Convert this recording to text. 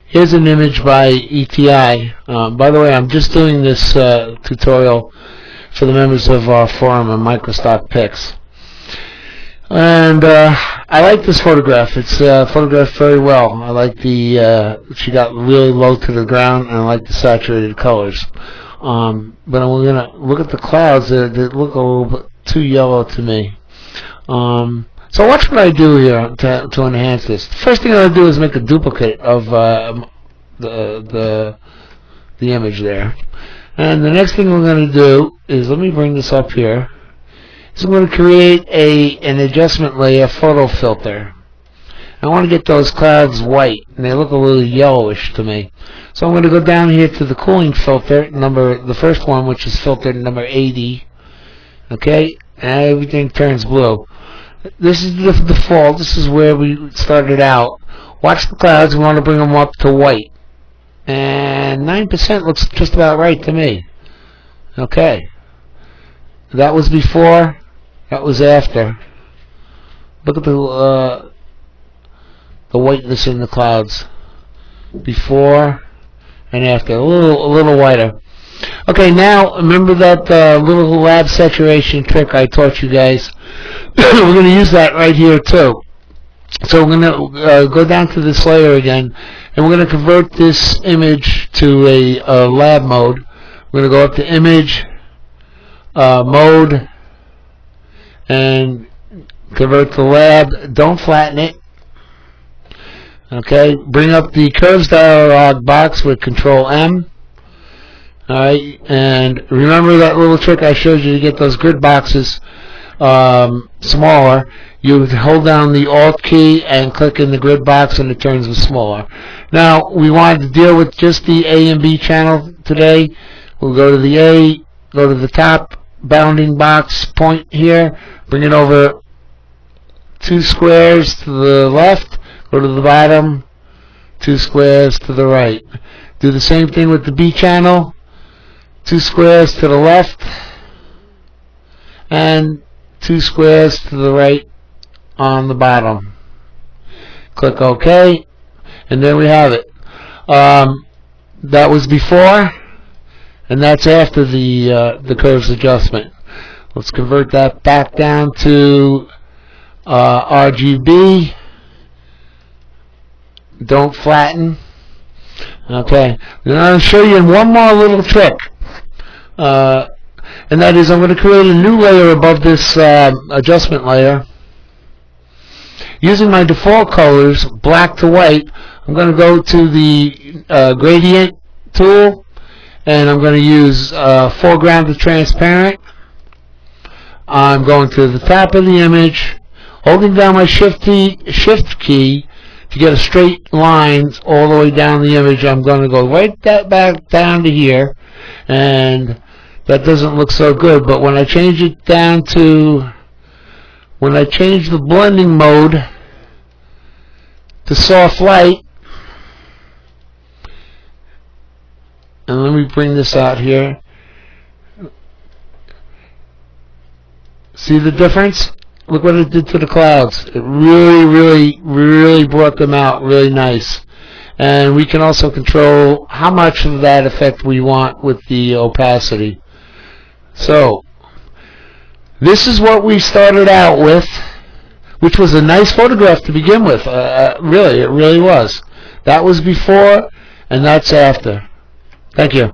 Here's an image by ETI. By the way, I'm just doing this tutorial for the members of our forum on Microstock Picks. And I like this photograph. It's photographed very well. I like the she got really low to the ground, and I like the saturated colors. But we're gonna look at the clouds. They look a little bit too yellow to me. So watch what I do here to enhance this. The first thing I'll do is make a duplicate of the image there. And the next thing we're going to do is, let me bring this up here, is I'm going to create an adjustment layer photo filter. I want to get those clouds white, and they look a little yellowish to me. So I'm going to go down here to the cooling filter, the first one, which is filter number 80. Okay, and everything turns blue. This is the default. This is where we started out. Watch the clouds. We want to bring them up to white. And 9% looks just about right to me. Okay. That was before. That was after. Look at the whiteness in the clouds. Before and after. A little whiter. Okay, now remember that little lab saturation trick I taught you guys. We're going to use that right here too. So we're going to go down to this layer again, and we're going to convert this image to a lab mode. We're going to go up to image, mode, and convert to lab. Don't flatten it. Okay, bring up the curves dialog box with Control M. Alright, and remember that little trick I showed you to get those grid boxes smaller. You hold down the Alt key and click in the grid box, and it turns them smaller. Now, we wanted to deal with just the A and B channel today. We'll go to the A, go to the top bounding box point here, bring it over 2 squares to the left, go to the bottom, 2 squares to the right. Do the same thing with the B channel, 2 squares to the left, and 2 squares to the right on the bottom. Click OK, and there we have it. That was before, and that's after the curves adjustment. Let's convert that back down to RGB. Don't flatten. Okay, then I'll show you one more little trick. And that is, I'm going to create a new layer above this adjustment layer. Using my default colors, black to white, I'm going to go to the gradient tool, and I'm going to use foreground to transparent. I'm going to the top of the image, holding down my shift key to get a straight line all the way down the image. I'm going to go right back down to here, and that doesn't look so good. But when I change it down to, when I change the blending mode to soft light, and let me bring this out here. See the difference? Look what it did to the clouds. It really brought them out really nice. And we can also control how much of that effect we want with the opacity. So, this is what we started out with, which was a nice photograph to begin with. Really, it really was. That was before, and that's after. Thank you.